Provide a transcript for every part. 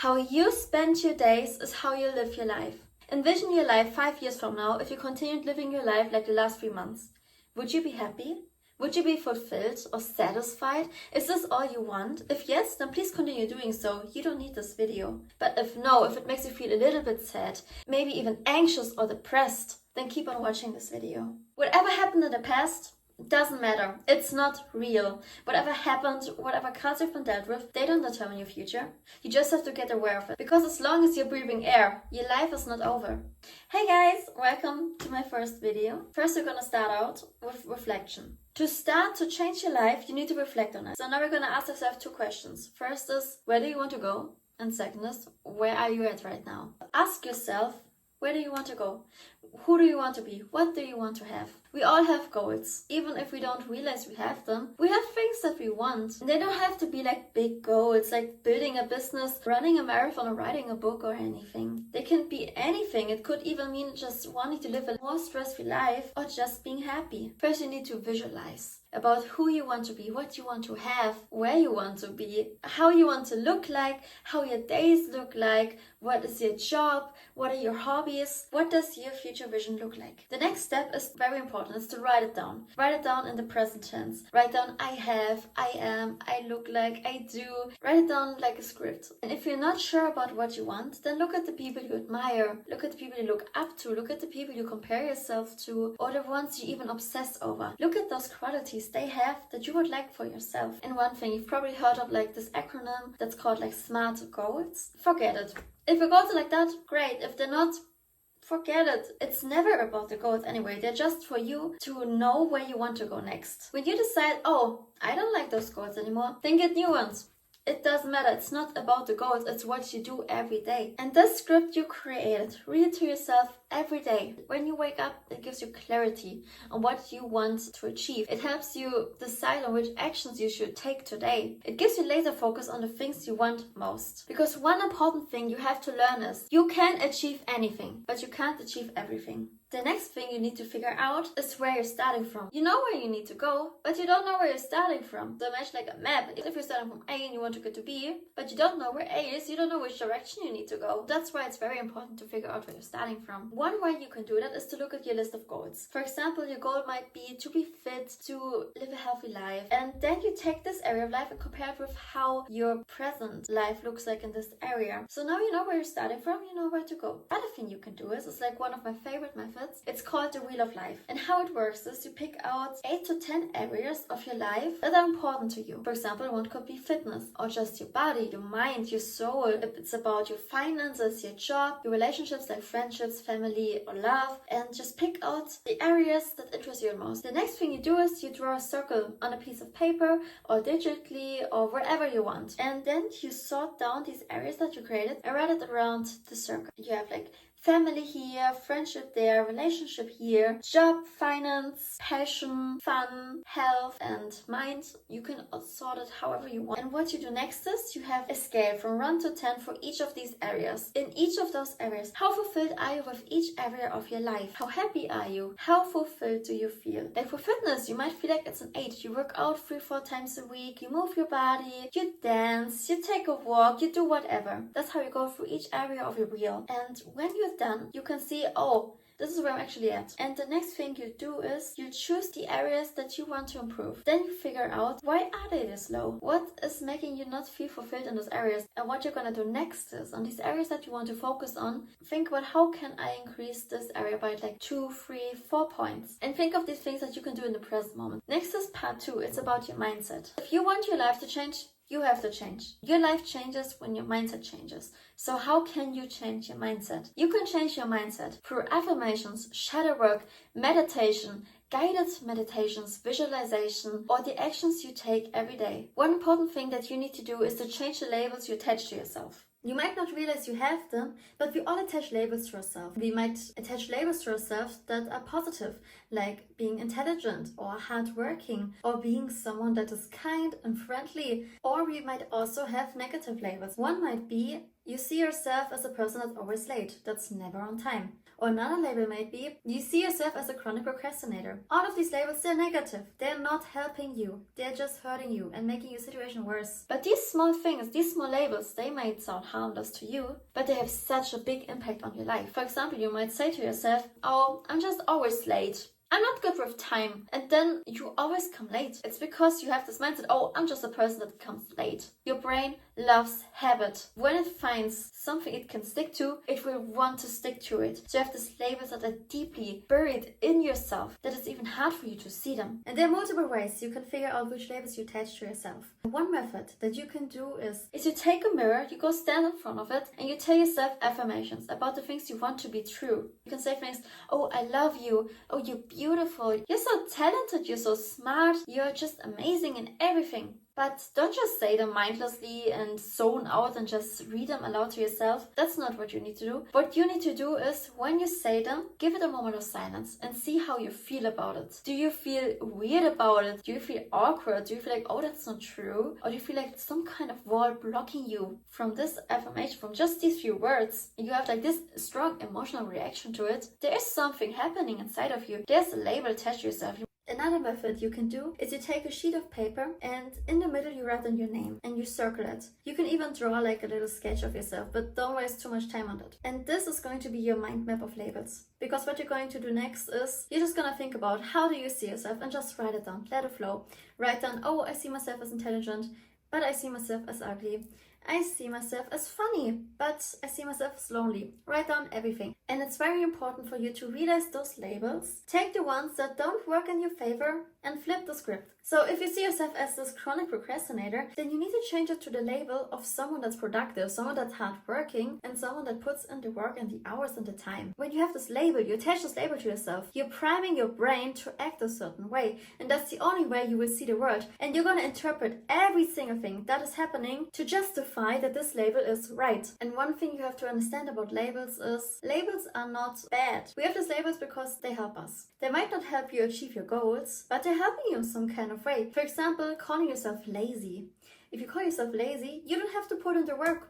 How you spend your days is how you live your life. Envision your life 5 years from now if you continued living your life like the last 3 months. Would you be happy? Would you be fulfilled or satisfied? Is this all you want? If yes, then please continue doing so. You don't need this video. But if no, if it makes you feel a little bit sad, maybe even anxious or depressed, then keep on watching this video. Whatever happened in the past, doesn't matter. It's not real. Whatever happened, whatever cards you've been dealt with, they don't determine your future. You just have to get aware of it. Because as long as you're breathing air, your life is not over. Hey guys, welcome to my first video. First, we're gonna start out with reflection. To start to change your life, you need to reflect on it. So now we're gonna ask ourselves 2 questions. First is, where do you want to go? And second is, where are you at right now? Ask yourself, where do you want to go? Who do you want to be? What do you want to have? We all have goals. Even if we don't realize we have them, we have things that we want. And they don't have to be like big goals, like building a business, running a marathon, or writing a book or anything. They can be anything. It could even mean just wanting to live a more stress-free life or just being happy. First, you need to visualize about who you want to be, what you want to have, where you want to be, how you want to look like, how your days look like, what is your job, what are your hobbies, what does your future vision look like. The next step is very important, is to write it down. Write it down in the present tense. Write down I have, I am, I look like, I do. Write it down like a script. And if you're not sure about what you want, then look at the people you admire, look at the people you look up to, look at the people you compare yourself to, or the ones you even obsess over. Look at those qualities they have that you would like for yourself. And one thing, you've probably heard of like this acronym that's called like SMART goals. Forget it. If your goals are like that, great. If they're not, forget it. It's never about the goals anyway. They're just for you to know where you want to go next. When you decide, oh, I don't like those goals anymore, then get new ones. It doesn't matter. It's not about the goals. It's what you do every day. And this script you created, read it to yourself every day. When you wake up, it gives you clarity on what you want to achieve. It helps you decide on which actions you should take today. It gives you laser focus on the things you want most. Because one important thing you have to learn is you can achieve anything, but you can't achieve everything. The next thing you need to figure out is where you're starting from. You know where you need to go, but you don't know where you're starting from. So imagine like a map. If you're starting from A and you want to get to B, but you don't know where A is, you don't know which direction you need to go. That's why it's very important to figure out where you're starting from. One way you can do that is to look at your list of goals. For example, your goal might be to be fit, to live a healthy life. And then you take this area of life and compare it with how your present life looks like in this area. So now you know where you're starting from, you know where to go. Other thing you can do is like one of my favorite methods. It's called the Wheel of Life. And how it works is you pick out 8 to 10 areas of your life that are important to you. For example, one could be fitness, or just your body, your mind, your soul. It's about your finances, your job, your relationships like friendships, family, or love. And just pick out the areas that interest you the most. The next thing you do is you draw a circle on a piece of paper or digitally or wherever you want. And then you sort down these areas that you created and write it around the circle. You have like family here, friendship there, relationship here, job, finance, passion, fun, health, and mind. You can sort it however you want. And what you do next is you have a scale from 1 to 10 for each of these areas. In each of those areas, how fulfilled are you with each area of your life? How happy are you? How fulfilled do you feel? Like for fitness, you might feel like it's an 8. You work out 3-4 times a week, you move your body, you dance, you take a walk, you do whatever. That's how you go through each area of your wheel. And when you're done, you can see, oh, this is where I'm actually at. And the next thing you do is you choose the areas that you want to improve. Then you figure out, why are they this low? What is making you not feel fulfilled in those areas? And what you're gonna do next is, on these areas that you want to focus on, think about how can I increase this area by like 2, 3, 4 points. And think of these things that you can do in the present moment. Next is part 2. It's about your mindset. If you want your life to change, you have to change. Your life changes when your mindset changes. So how can you change your mindset? You can change your mindset through affirmations, shadow work, meditation, guided meditations, visualization, or the actions you take every day. One important thing that you need to do is to change the labels you attach to yourself. You might not realize you have them, but we all attach labels to ourselves. We might attach labels to ourselves that are positive, like being intelligent or hardworking, or being someone that is kind and friendly. Or we might also have negative labels. One might be, you see yourself as a person that's always late, that's never on time. Or another label might be, you see yourself as a chronic procrastinator. All of these labels, they're negative. They're not helping you. They're just hurting you and making your situation worse. But these small things, these small labels, they might sound harmless to you, but they have such a big impact on your life. For example, you might say to yourself, oh, I'm just always late. I'm not good with time. And then you always come late. It's because you have this mindset, oh, I'm just a person that comes late. Your brain loves habit. When it finds something it can stick to, it will want to stick to it. So you have these labels that are deeply buried in yourself that it's even hard for you to see them. And there are multiple ways you can figure out which labels you attach to yourself. One method that you can do is you take a mirror, you go stand in front of it, and you tell yourself affirmations about the things you want to be true. You can say things, oh, I love you. Oh, you're beautiful. You're so talented. You're so smart. You're just amazing in everything. But don't just say them mindlessly and zone out and just read them aloud to yourself. That's not what you need to do. What you need to do is, when you say them, give it a moment of silence and see how you feel about it. Do you feel weird about it? Do you feel awkward? Do you feel like, oh, that's not true? Or do you feel like some kind of wall blocking you from this affirmation, from just these few words? You have like this strong emotional reaction to it. There is something happening inside of you. There's a label attached to yourself. Another method you can do is you take a sheet of paper and in the middle you write in your name and you circle it. You can even draw like a little sketch of yourself, but don't waste too much time on it. And this is going to be your mind map of labels. Because what you're going to do next is you're just going to think about how do you see yourself and just write it down. Let it flow. Write down, oh, I see myself as intelligent, but I see myself as ugly. I see myself as funny, but I see myself as lonely. Write down everything. And it's very important for you to realize those labels. Take the ones that don't work in your favor and flip the script. So if you see yourself as this chronic procrastinator, then you need to change it to the label of someone that's productive, someone that's hardworking, and someone that puts in the work and the hours and the time. When you have this label, you attach this label to yourself, you're priming your brain to act a certain way. And that's the only way you will see the world. And you're going to interpret every single thing that is happening to justify that this label is right. And one thing you have to understand about labels is labels are not bad. We have these labels because they help us. They might not help you achieve your goals, but they're helping you in some kind of way. For example, calling yourself lazy. If you call yourself lazy, you don't have to put in the work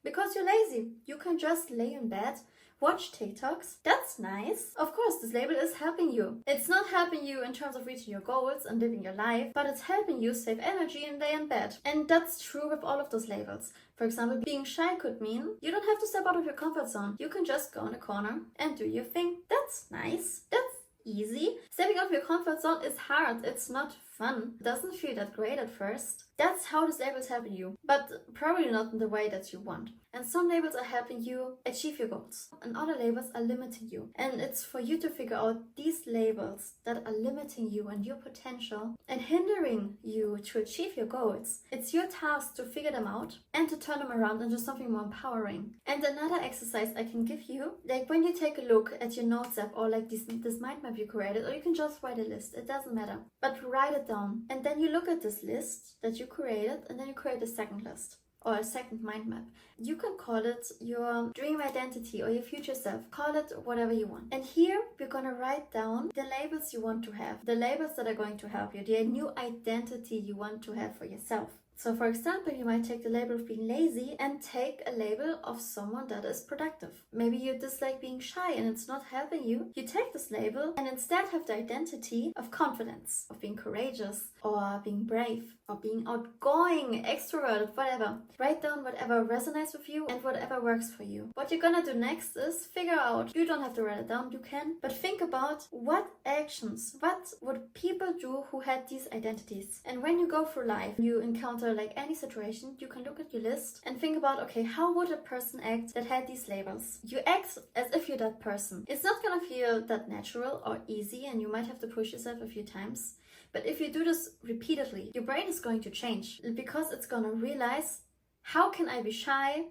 because you're lazy. You can just lay in bed, watch TikToks. That's nice. Of course, this label is helping you. It's not helping you in terms of reaching your goals and living your life, but it's helping you save energy and lay in bed. And that's true with all of those labels. For example, being shy could mean you don't have to step out of your comfort zone. You can just go in a corner and do your thing. That's nice. That's easy. Stepping out of your comfort zone is hard. It's not fun. It doesn't feel that great at first. That's how this label is helping you, but probably not in the way that you want. And some labels are helping you achieve your goals, and other labels are limiting you. And it's for you to figure out these labels that are limiting you and your potential and hindering you to achieve your goals. It's your task to figure them out and to turn them around into something more empowering. And another exercise I can give you, like when you take a look at your notes app or like this mind map you created, or you can just write a list, it doesn't matter. But write it down. And then you look at this list that you created, and then you create a second list or a second mind map. You can call it your dream identity or your future self. Call it whatever you want. And here we're going to write down the labels you want to have, the labels that are going to help you, the new identity you want to have for yourself. So for example, you might take the label of being lazy and take a label of someone that is productive. Maybe you dislike being shy and it's not helping you. You take this label and instead have the identity of confidence, of being courageous or being brave or being outgoing, extroverted, whatever. Write down whatever resonates with you and whatever works for you. What you're gonna do next is figure out, you don't have to write it down, you can, but think about what actions, what would people do who had these identities. And when you go through life, you encounter like any situation, you can look at your list and think about, okay, how would a person act that had these labels? You act as if you're that person. It's not gonna feel that natural or easy, and you might have to push yourself a few times. But if you do this repeatedly, your brain is going to change because it's gonna realize, how can I be shy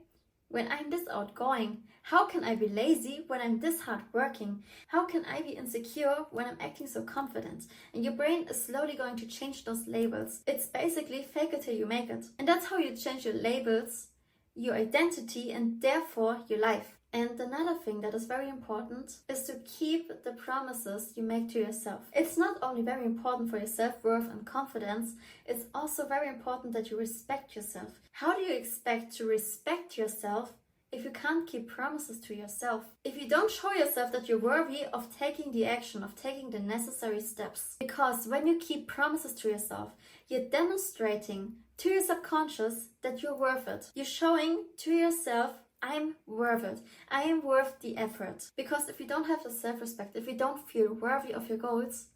when I'm this outgoing? How can I be lazy when I'm this hardworking? How can I be insecure when I'm acting so confident? And your brain is slowly going to change those labels. It's basically fake it till you make it. And that's how you change your labels, your identity, and therefore your life. And another thing that is very important is to keep the promises you make to yourself. It's not only very important for your self-worth and confidence, it's also very important that you respect yourself. How do you expect to respect yourself if you can't keep promises to yourself, if you don't show yourself that you're worthy of taking the action, of taking the necessary steps. Because when you keep promises to yourself, you're demonstrating to your subconscious that you're worth it. You're showing to yourself, I'm worth it. I am worth the effort. Because if you don't have the self-respect, if you don't feel worthy of your goals,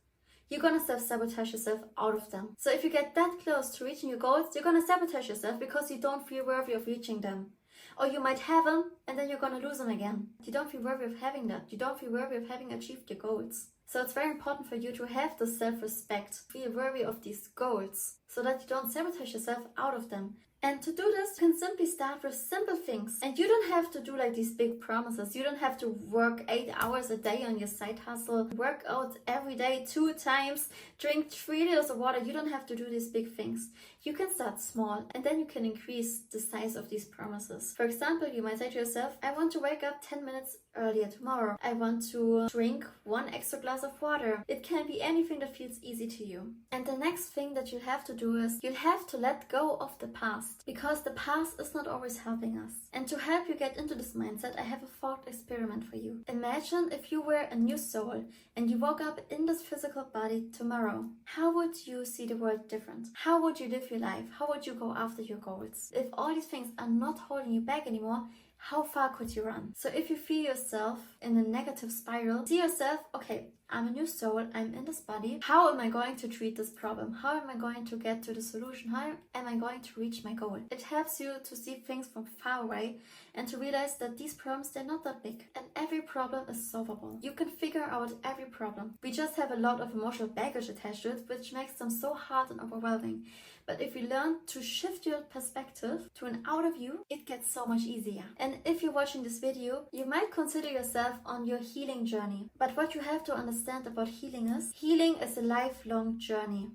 you're gonna self-sabotage yourself out of them. So if you get that close to reaching your goals, you're gonna sabotage yourself because you don't feel worthy of reaching them. Or you might have them and then you're gonna lose them again. You don't feel worthy of having that. You don't feel worthy of having achieved your goals. So it's very important for you to have the self-respect, feel worthy of these goals, so that you don't sabotage yourself out of them. And to do this, you can simply start with simple things. And you don't have to do like these big promises. You don't have to work 8 hours a day on your side hustle, work out every day 2 times, drink 3 liters of water. You don't have to do these big things. You can start small and then you can increase the size of these promises. For example, you might say to yourself, I want to wake up 10 minutes earlier tomorrow. I want to drink 1 extra glass of water. It can be anything that feels easy to you. And the next thing that you'll have to do is you'll have to let go of the past. Because the past is not always helping us. And to help you get into this mindset, I have a thought experiment for you. Imagine if you were a new soul and you woke up in this physical body tomorrow. How would you see the world different? How would you live your life? How would you go after your goals? If all these things are not holding you back anymore, how far could you run? So if you feel yourself in a negative spiral, see yourself, okay, I'm a new soul, I'm in this body. How am I going to treat this problem? How am I going to get to the solution? How am I going to reach my goal? It helps you to see things from far away and to realize that these problems, they're not that big. And every problem is solvable. You can figure out every problem. We just have a lot of emotional baggage attached to it, which makes them so hard and overwhelming. But if you learn to shift your perspective to an outer view, it gets so much easier. And if you're watching this video, you might consider yourself on your healing journey. But what you have to understand about healing is a lifelong journey.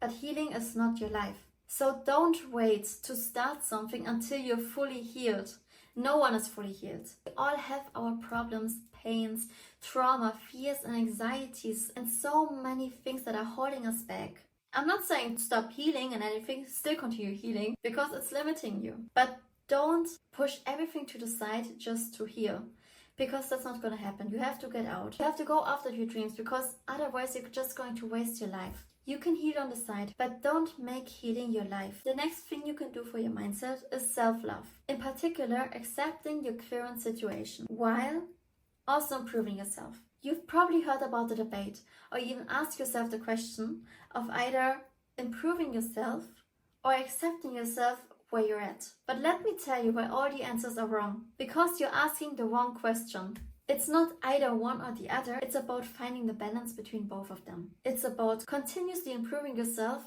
But healing is not your life. So don't wait to start something until you're fully healed. No one is fully healed. We all have our problems, pains, trauma, fears and anxieties and so many things that are holding us back. I'm not saying stop healing and anything, still continue healing because it's limiting you. But don't push everything to the side just to heal because that's not going to happen. You have to get out. You have to go after your dreams because otherwise you're just going to waste your life. You can heal on the side, but don't make healing your life. The next thing you can do for your mindset is self-love. In particular, accepting your current situation while also improving yourself. You've probably heard about the debate or even asked yourself the question of either improving yourself or accepting yourself where you're at. But let me tell you why all the answers are wrong. Because you're asking the wrong question. It's not either one or the other. It's about finding the balance between both of them. It's about continuously improving yourself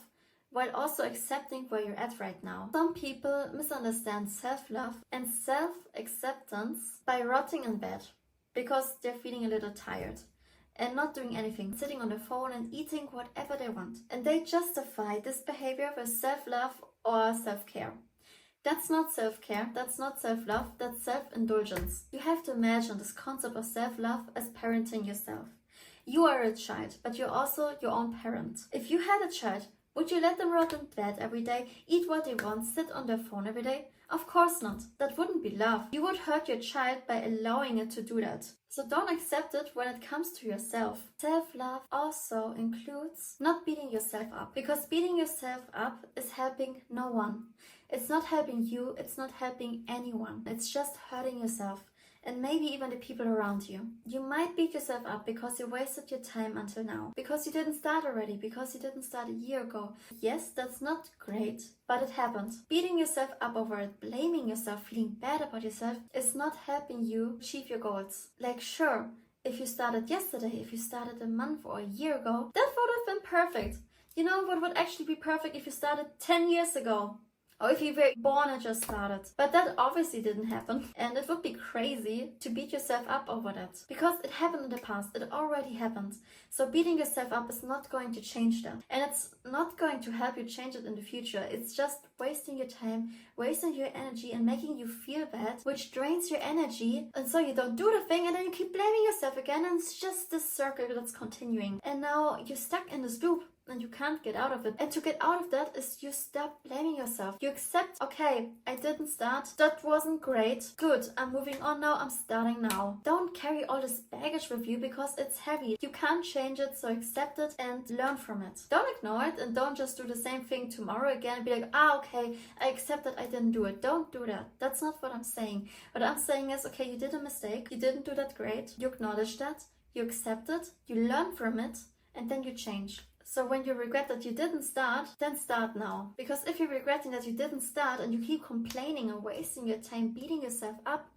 while also accepting where you're at right now. Some people misunderstand self-love and self-acceptance by rotting in bed because they're feeling a little tired and not doing anything, sitting on the phone and eating whatever they want. And they justify this behavior with self-love or self-care. That's not self-care, that's not self-love, that's self-indulgence. You have to imagine this concept of self-love as parenting yourself. You are a child, but you're also your own parent. If you had a child, would you let them rot in bed every day, eat what they want, sit on their phone every day? Of course not. That wouldn't be love. You would hurt your child by allowing it to do that. So don't accept it when it comes to yourself. Self-love also includes not beating yourself up. Because beating yourself up is helping no one. It's not helping you, it's not helping anyone. It's just hurting yourself. And maybe even the people around you. You might beat yourself up because you wasted your time until now. Because you didn't start already. Because you didn't start a year ago. Yes, that's not great, but it happened. Beating yourself up over it, blaming yourself, feeling bad about yourself is not helping you achieve your goals. Like sure, if you started yesterday, if you started a month or a year ago, that would have been perfect. You know what would actually be perfect if you started 10 years ago? Or if you were born and just started. But that obviously didn't happen. And it would be crazy to beat yourself up over that. Because it happened in the past. It already happened. So beating yourself up is not going to change that. And it's not going to help you change it in the future. It's just wasting your time, wasting your energy and making you feel bad, which drains your energy. And so you don't do the thing and then you keep blaming yourself again. And it's just this circle that's continuing. And now you're stuck in this loop. and you can't get out of it. And to get out of that is you stop blaming yourself. You accept, okay, I didn't start. That wasn't great. Good, I'm moving on now. I'm starting now. Don't carry all this baggage with you because it's heavy. You can't change it, so accept it and learn from it. Don't ignore it and don't just do the same thing tomorrow again and be like, okay, I accept that I didn't do it. Don't do that. That's not what I'm saying. What I'm saying is, okay, you did a mistake. You didn't do that great. You acknowledge that. You accept it. You learn from it. And then you change. So when you regret that you didn't start, then start now. Because if you're regretting that you didn't start and you keep complaining and wasting your time beating yourself up,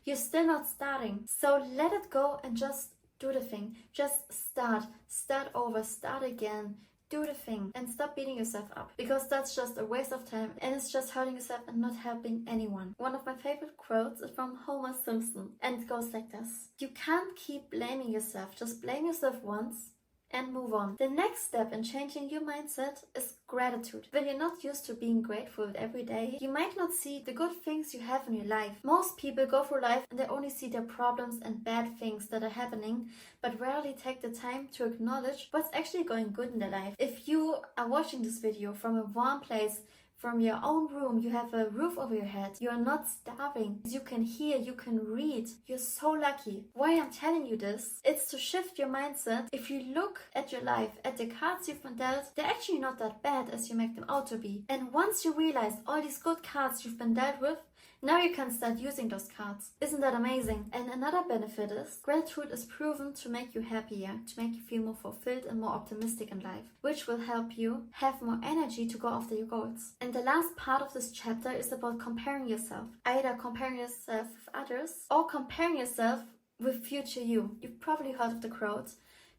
you're still not starting. So let it go and just do the thing. Just start. Start over. Start again. Do the thing and stop beating yourself up, because that's just a waste of time and it's just hurting yourself and not helping anyone. One of my favorite quotes is from Homer Simpson and it goes like this: you can't keep blaming yourself. Just blame yourself once and move on. The next step in changing your mindset is gratitude. When you're not used to being grateful every day, you might not see the good things you have in your life. Most people go through life and they only see their problems and bad things that are happening, but rarely take the time to acknowledge what's actually going good in their life. If you are watching this video from a warm place, from your own room, you have a roof over your head, you are not starving, you can hear, you can read, you're so lucky. Why I'm telling you this? It's to shift your mindset. If you look at your life, at the cards you've been dealt, they're actually not that bad as you make them out to be. And once you realize all these good cards you've been dealt with, now you can start using those cards. Isn't that amazing? And another benefit is gratitude is proven to make you happier, to make you feel more fulfilled and more optimistic in life, which will help you have more energy to go after your goals. And the last part of this chapter is about comparing yourself. Either comparing yourself with others or comparing yourself with future you. You've probably heard of the quote: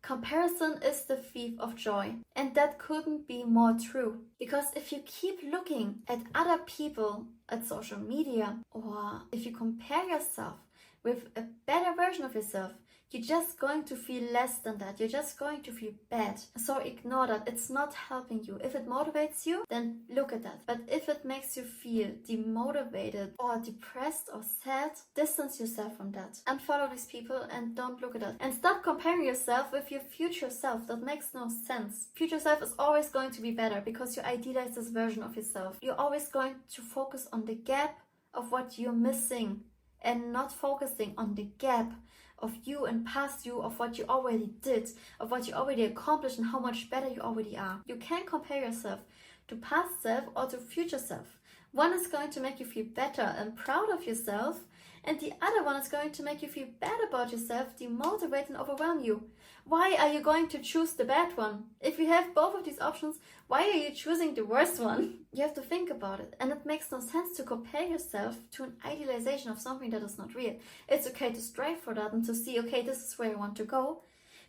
comparison is the thief of joy. And that couldn't be more true. Because if you keep looking at other people, at social media, or if you compare yourself with a better version of yourself, you're just going to feel less than that. You're just going to feel bad. So ignore that. It's not helping you. If it motivates you, then look at that. But if it makes you feel demotivated or depressed or sad, distance yourself from that. Unfollow these people and don't look at that. And stop comparing yourself with your future self. That makes no sense. Future self is always going to be better because you idealize this version of yourself. You're always going to focus on the gap of what you're missing and not focusing on the gap of you and past you, of what you already did, of what you already accomplished and how much better you already are. You can't compare yourself to past self or to future self. One is going to make you feel better and proud of yourself, and the other one is going to make you feel bad about yourself, demotivate and overwhelm you. Why are you going to choose the bad one? If you have both of these options, why are you choosing the worst one? You have to think about it. And it makes no sense to compare yourself to an idealization of something that is not real. It's okay to strive for that and to see, okay, this is where I want to go.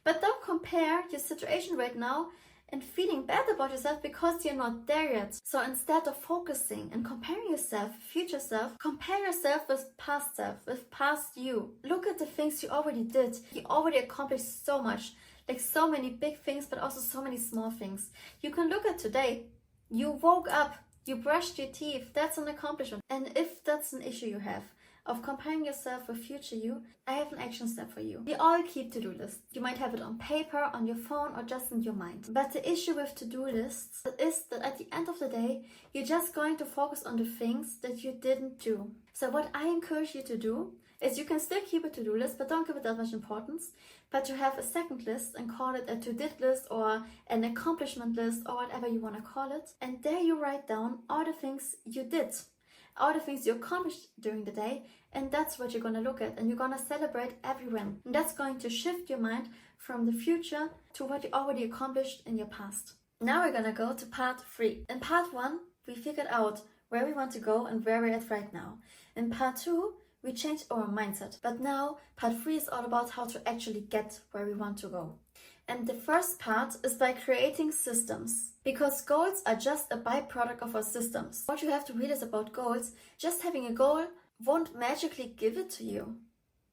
But don't compare your situation right now and feeling bad about yourself because you're not there yet. So instead of focusing and comparing yourself, future self, compare yourself with past self, with past you. Look at the things you already did. You already accomplished so much, like so many big things, but also so many small things. You can look at today. You woke up, you brushed your teeth. That's an accomplishment. And if that's an issue you have, of comparing yourself with future you, I have an action step for you. We all keep to-do lists. You might have it on paper, on your phone, or just in your mind. But the issue with to-do lists is that at the end of the day, you're just going to focus on the things that you didn't do. So what I encourage you to do is you can still keep a to-do list, but don't give it that much importance. But you have a second list and call it a to-did list or an accomplishment list or whatever you want to call it. And there you write down all the things you did, all the things you accomplished during the day, and that's what you're going to look at, and you're going to celebrate every win. And that's going to shift your mind from the future to what you already accomplished in your past. Now we're going to go to part 3. In part 1, we figured out where we want to go and where we're at right now. In part 2, we changed our mindset. But now, part 3 is all about how to actually get where we want to go. And the first part is by creating systems. Because goals are just a byproduct of our systems. What you have to realize about goals, just having a goal won't magically give it to you.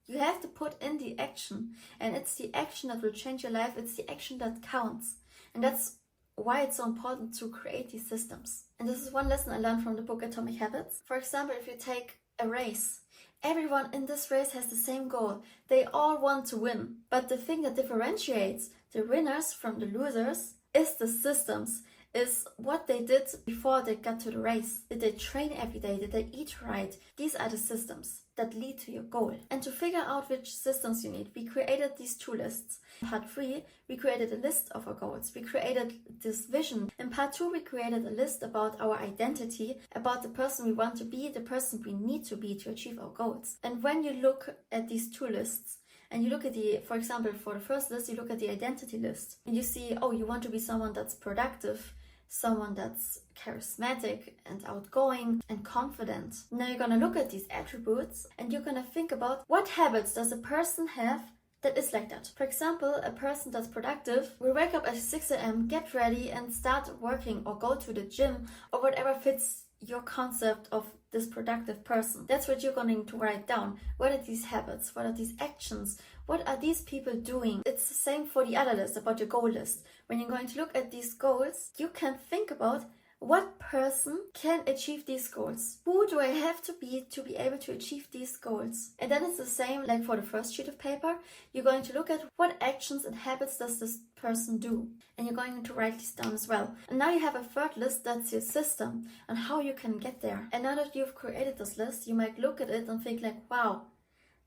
You have to put in the action. And it's the action that will change your life. It's the action that counts. And that's why it's so important to create these systems. And this is one lesson I learned from the book Atomic Habits. For example, if you take a race, everyone in this race has the same goal. They all want to win. But the thing that differentiates the winners from the losers Is the systems, is what they did before they got to the race. Did they train every day? Did they eat right? These are the systems that lead to your goal. And to figure out which systems you need, we created these 2 lists. In part 3, we created a list of our goals. We created this vision. In part 2, we created a list about our identity, about the person we want to be, the person we need to be to achieve our goals. And when you look at these 2 lists, and you look at for example, for the first list, you look at the identity list, and you see, oh, you want to be someone that's productive, someone that's charismatic and outgoing and confident. Now you're gonna look at these attributes and you're gonna think about what habits does a person have that is like that. For example, a person that's productive will wake up at 6 a.m., get ready and start working or go to the gym or whatever fits your concept of this productive person. That's what you're going to write down. What are these habits? What are these actions? What are these people doing? It's the same for the other list, about your goal list. When you're going to look at these goals, you can think about what person can achieve these goals. Who do I have to be able to achieve these goals? And then it's the same like for the first sheet of paper. You're going to look at what actions and habits does this person do. And you're going to write these down as well. And now you have a third list, that's your system and how you can get there. And now that you've created this list, you might look at it and think like, wow,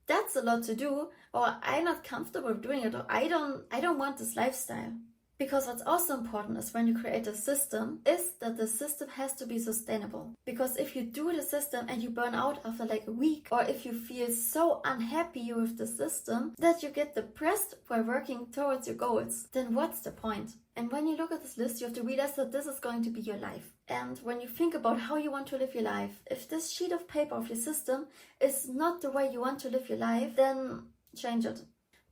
that's a lot to do, or I'm not comfortable doing it, or I don't want this lifestyle. Because what's also important is when you create a system is that the system has to be sustainable. Because if you do the system and you burn out after like a week, or if you feel so unhappy with the system that you get depressed while working towards your goals, then what's the point? And when you look at this list, you have to realize that this is going to be your life. And when you think about how you want to live your life, if this sheet of paper of your system is not the way you want to live your life, then change it.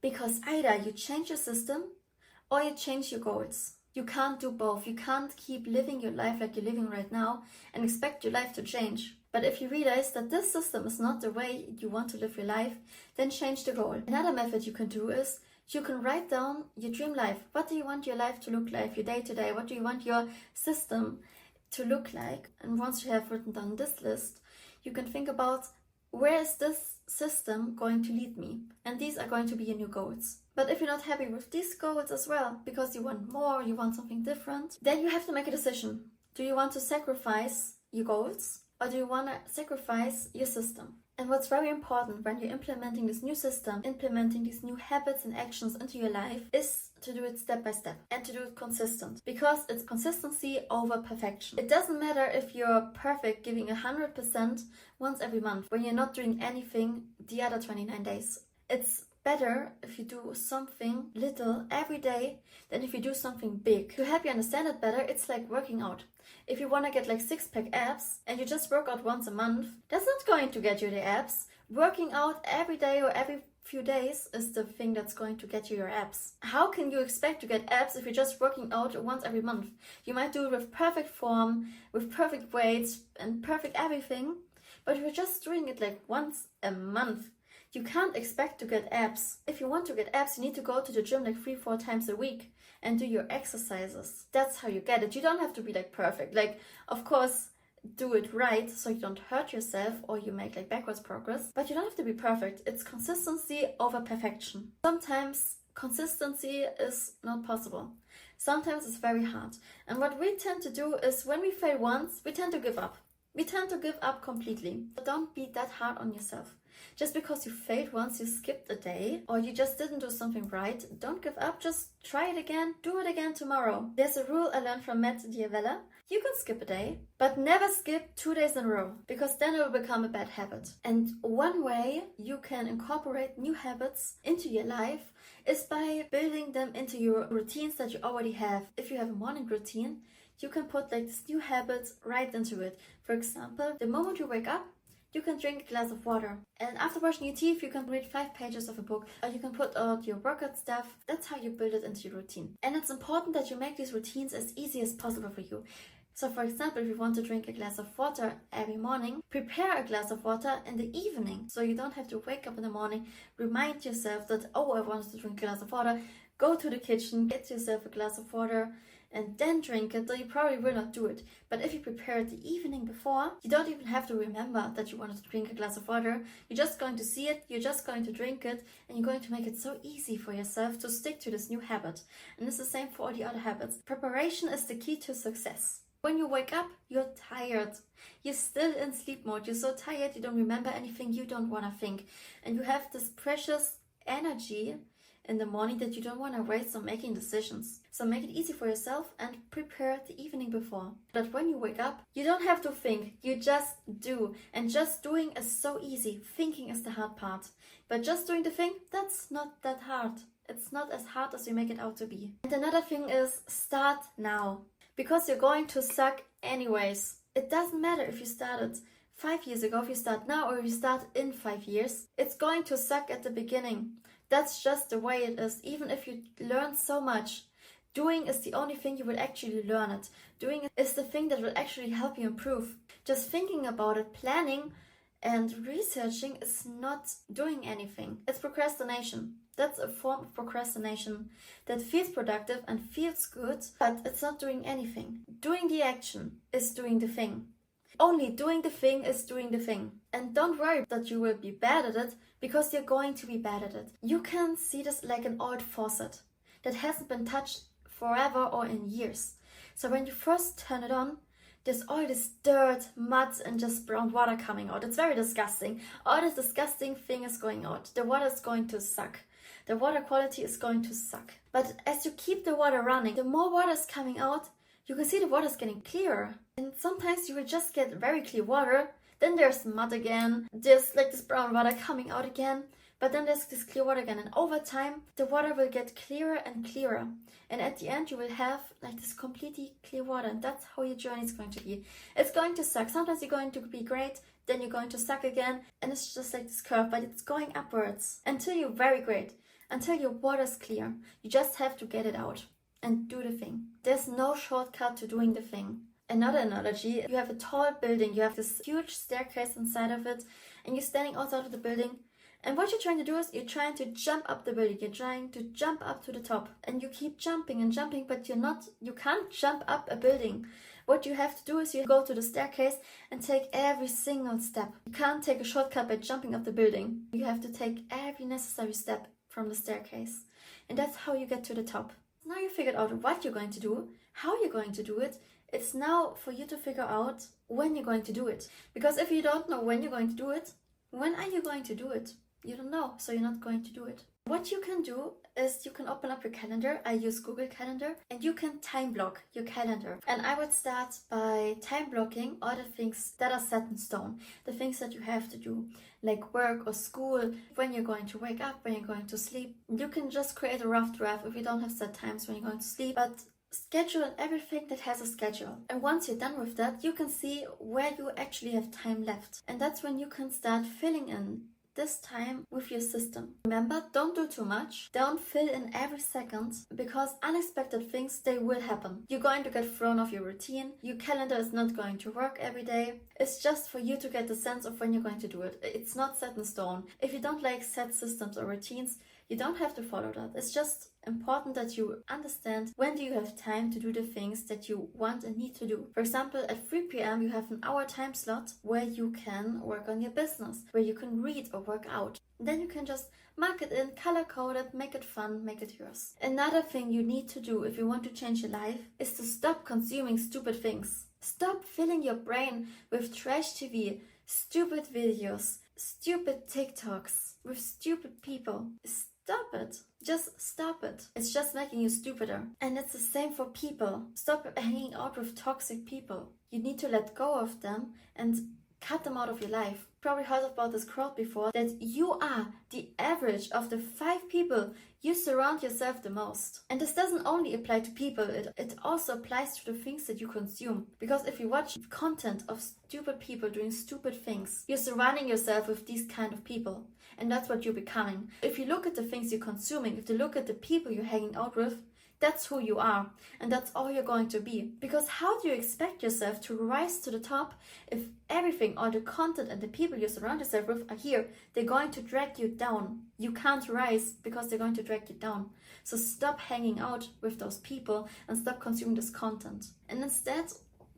Because either you change your system or you change your goals. You can't do both. You can't keep living your life like you're living right now and expect your life to change. But if you realize that this system is not the way you want to live your life, then change the goal. Another method you can do is you can write down your dream life. What do you want your life to look like, your day to day? What do you want your system to look like? And once you have written down this list, you can think about, where is this system going to lead me? And these are going to be your new goals. But if you're not happy with these goals as well, because you want more, you want something different, then you have to make a decision. Do you want to sacrifice your goals, or do you want to sacrifice your system? And what's very important when you're implementing this new system, implementing these new habits and actions into your life, is to do it step by step and to do it consistent, because it's consistency over perfection. It doesn't matter if you're perfect, giving 100% once every month when you're not doing anything the other 29 days. It's better if you do something little every day than if you do something big. To help you understand it better, it's like working out. If you want to get like 6-pack abs and you just work out once a month, that's not going to get you the abs. Working out every day or every few days is the thing that's going to get you your abs. How can you expect to get abs if you're just working out once every month? You might do it with perfect form, with perfect weights and perfect everything, but if you're just doing it like once a month, you can't expect to get abs. If you want to get abs, you need to go to the gym like 3-4 times a week and do your exercises. That's how you get it. You don't have to be like perfect. Like, of course, do it right so you don't hurt yourself or you make like backwards progress, but you don't have to be perfect. It's consistency over perfection. Sometimes consistency is not possible. Sometimes it's very hard. And what we tend to do is when we fail once, we tend to give up. We tend to give up completely. But don't be that hard on yourself. Just because you failed once, you skipped a day, or you just didn't do something right, don't give up, just try it again, do it again tomorrow. There's a rule I learned from Matt D'Avella. You can skip a day, but never skip 2 days in a row, because then it will become a bad habit. And one way you can incorporate new habits into your life is by building them into your routines that you already have. If you have a morning routine, you can put like this new habit right into it. For example, the moment you wake up, you can drink a glass of water. And after brushing your teeth, you can read 5 pages of a book. Or you can put out your workout stuff. That's how you build it into your routine. And it's important that you make these routines as easy as possible for you. So for example, if you want to drink a glass of water every morning, prepare a glass of water in the evening. So you don't have to wake up in the morning, remind yourself that, oh, I wanted to drink a glass of water. Go to the kitchen, get yourself a glass of water, and then drink it, then you probably will not do it. But if you prepare it the evening before, you don't even have to remember that you wanted to drink a glass of water. You're just going to see it, you're just going to drink it, and you're going to make it so easy for yourself to stick to this new habit. And it's the same for all the other habits. Preparation is the key to success. When you wake up, you're tired. You're still in sleep mode. You're so tired, you don't remember anything, you don't want to think. And you have this precious energy in the morning that you don't want to waste on making decisions. So make it easy for yourself and prepare the evening before. That when you wake up, you don't have to think, you just do. And just doing is so easy. Thinking is the hard part. But just doing the thing, that's not that hard. It's not as hard as you make it out to be. And another thing is, start now. Because you're going to suck anyways. It doesn't matter if you started 5 years ago, if you start now, or if you start in 5 years. It's going to suck at the beginning. That's just the way it is. Even if you learn so much, doing is the only thing you will actually learn it. Doing is the thing that will actually help you improve. Just thinking about it, planning and researching is not doing anything. It's procrastination. That's a form of procrastination that feels productive and feels good, but it's not doing anything. Doing the action is doing the thing. Only doing the thing is doing the thing. And don't worry that you will be bad at it, because you're going to be bad at it. You can see this like an old faucet that hasn't been touched forever or in years. So when you first turn it on, there's all this dirt, mud, and just brown water coming out. It's very disgusting. All this disgusting thing is going out. The water is going to suck. The water quality is going to suck. But as you keep the water running, the more water is coming out, you can see the water is getting clearer. And sometimes you will just get very clear water. Then there's mud again. There's like this brown water coming out again. But then there's this clear water again. And over time, the water will get clearer and clearer. And at the end, you will have like this completely clear water. And that's how your journey is going to be. It's going to suck. Sometimes you're going to be great. Then you're going to suck again. And it's just like this curve. But it's going upwards until you're very great. Until your water is clear. You just have to get it out and do the thing. There's no shortcut to doing the thing. Another analogy, you have a tall building, you have this huge staircase inside of it, and you're standing outside of the building. And what you're trying to do is you're trying to jump up the building. You're trying to jump up to the top. And you keep jumping and jumping, but you can't jump up a building. What you have to do is you go to the staircase and take every single step. You can't take a shortcut by jumping up the building. You have to take every necessary step from the staircase. And that's how you get to the top. Now you figured out what you're going to do, how you're going to do it. It's now for you to figure out when you're going to do it. Because if you don't know when you're going to do it, when are you going to do it? You don't know, so you're not going to do it. What you can do is you can open up your calendar. I use Google Calendar, and you can time block your calendar. And I would start by time blocking all the things that are set in stone, the things that you have to do, like work or school, when you're going to wake up, when you're going to sleep. You can just create a rough draft if you don't have set times when you're going to sleep, but schedule everything that has a schedule. And once you're done with that, you can see where you actually have time left. And that's when you can start filling in this time with your system. Remember, don't do too much. Don't fill in every second, because unexpected things, they will happen. You're going to get thrown off your routine. Your calendar is not going to work every day. It's just for you to get the sense of when you're going to do it. It's not set in stone. If you don't like set systems or routines, you don't have to follow that. It's just important that you understand when do you have time to do the things that you want and need to do. For example, at 3 p.m. you have an hour time slot where you can work on your business, where you can read or work out. Then you can just mark it in, color code it, make it fun, make it yours. Another thing you need to do if you want to change your life is to stop consuming stupid things. Stop filling your brain with trash TV, stupid videos, stupid TikToks, with stupid people. Stop it. Just stop it. It's just making you stupider. And it's the same for people. Stop hanging out with toxic people. You need to let go of them and cut them out of your life. Probably heard about this quote before, that you are the average of the 5 people you surround yourself the most. And this doesn't only apply to people, it also applies to the things that you consume. Because if you watch content of stupid people doing stupid things, you're surrounding yourself with these kind of people. And that's what you're becoming. If you look at the things you're consuming, if you look at the people you're hanging out with, That's who you are, and that's all you're going to be. Because how do you expect yourself to rise to the top if everything, all the content and the people you surround yourself with are here? They're going to drag you down. You can't rise because they're going to drag you down. So stop hanging out with those people and stop consuming this content. And instead,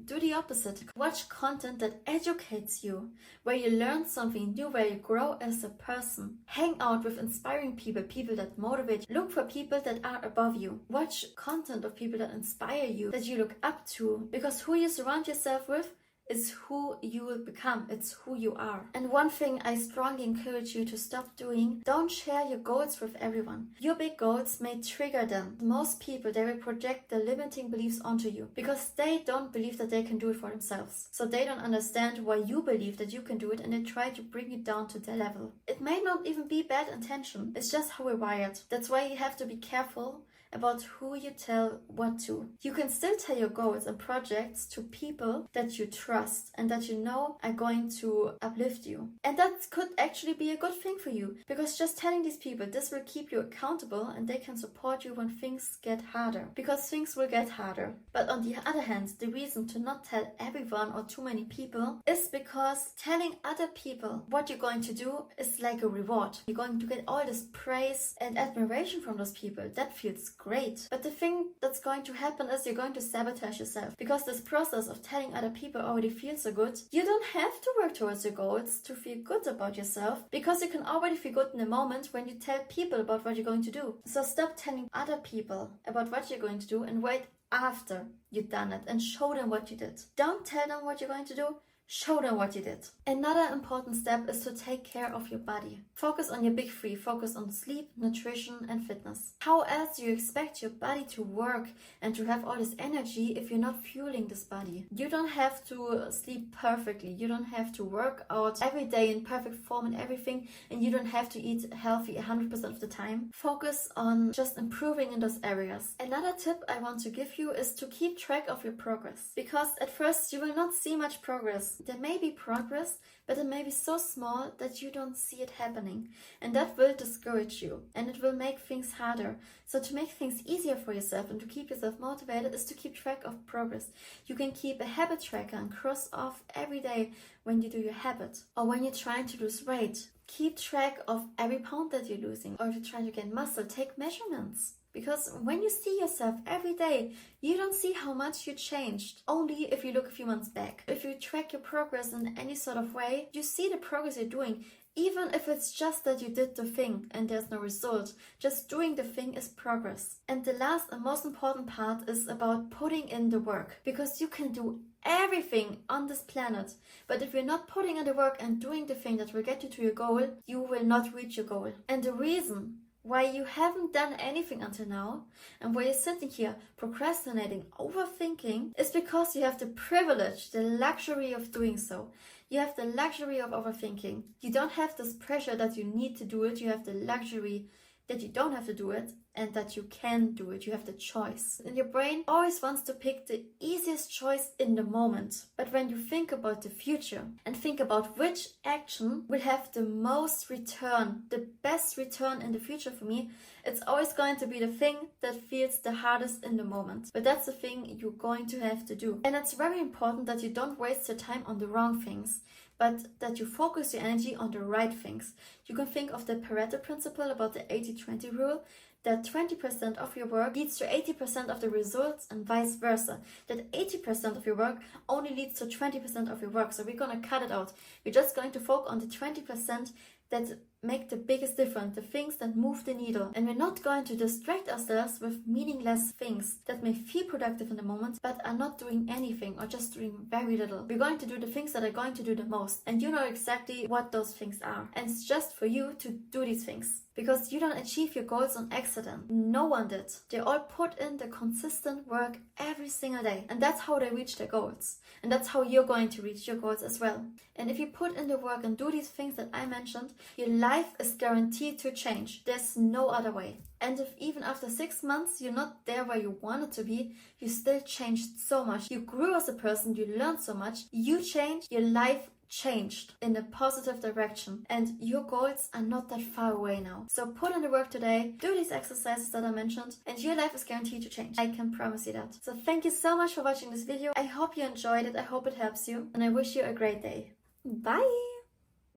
do the opposite. Watch content that educates you, where you learn something new, where you grow as a person. Hang out with inspiring people, people that motivate you. Look for people that are above you. Watch content of people that inspire you, that you look up to, because who you surround yourself with is who you will become. It's who you are. And one thing I strongly encourage you to stop doing, don't share your goals with everyone. Your big goals may trigger them. Most people, they will project their limiting beliefs onto you because they don't believe that they can do it for themselves. So they don't understand why you believe that you can do it, and they try to bring you down to their level. It may not even be bad intention. It's just how we're wired. That's why you have to be careful about who you tell what to. You can still tell your goals and projects to people that you trust and that you know are going to uplift you. And that could actually be a good thing for you, because just telling these people, this will keep you accountable and they can support you when things get harder, because things will get harder. But on the other hand, the reason to not tell everyone or too many people is because telling other people what you're going to do is like a reward. You're going to get all this praise and admiration from those people. That feels great. But the thing that's going to happen is you're going to sabotage yourself, because this process of telling other people already feels so good. You don't have to work towards your goals to feel good about yourself, because you can already feel good in the moment when you tell people about what you're going to do. So stop telling other people about what you're going to do and wait after you've done it and show them what you did. Don't tell them what you're going to do. Show them what you did. Another important step is to take care of your body. Focus on your big three. Focus on sleep, nutrition, and fitness. How else do you expect your body to work and to have all this energy if you're not fueling this body? You don't have to sleep perfectly. You don't have to work out every day in perfect form and everything, and you don't have to eat healthy 100% of the time. Focus on just improving in those areas. Another tip I want to give you is to keep track of your progress, because at first you will not see much progress. There may be progress, but it may be so small that you don't see it happening, and that will discourage you and it will make things harder. So to make things easier for yourself and to keep yourself motivated is to keep track of progress. You can keep a habit tracker and cross off every day when you do your habit, or when you're trying to lose weight. Keep track of every pound that you're losing, or if you're trying to gain muscle, take measurements. Because when you see yourself every day, you don't see how much you changed, only if you look a few months back. If you track your progress in any sort of way, you see the progress you're doing. Even if it's just that you did the thing and there's no result, just doing the thing is progress. And the last and most important part is about putting in the work. Because you can do everything on this planet, but if you're not putting in the work and doing the thing that will get you to your goal, you will not reach your goal. And the reason why you haven't done anything until now, and why you're sitting here procrastinating, overthinking, is because you have the privilege, the luxury of doing so. You have the luxury of overthinking. You don't have this pressure that you need to do it. You have the luxury that you don't have to do it and that you can do it. You have the choice. And your brain always wants to pick the easiest choice in the moment. But when you think about the future and think about which action will have the most return, the best return in the future for me, it's always going to be the thing that feels the hardest in the moment. But that's the thing you're going to have to do. And it's very important that you don't waste your time on the wrong things, but that you focus your energy on the right things. You can think of the Pareto principle about the 80-20 rule, that 20% of your work leads to 80% of the results and vice versa. That 80% of your work only leads to 20% of your work. So we're going to cut it out. We're just going to focus on the 20% that make the biggest difference, the things that move the needle. And we're not going to distract ourselves with meaningless things that may feel productive in the moment, but are not doing anything or just doing very little. We're going to do the things that are going to do the most. And you know exactly what those things are. And it's just for you to do these things. Because you don't achieve your goals on accident. No one did. They all put in the consistent work every single day. And that's how they reach their goals. And that's how you're going to reach your goals as well. And if you put in the work and do these things that I mentioned, your life is guaranteed to change. There's no other way. And if even after 6 months you're not there where you wanted to be, you still changed so much. You grew as a person, you learned so much, you changed, your life changed in a positive direction and your goals are not that far away now. So put in the work today, do these exercises that I mentioned, and your life is guaranteed to change. I can promise you that. So thank you so much for watching this video. I hope you enjoyed it. I hope it helps you, and I wish you a great day. Bye!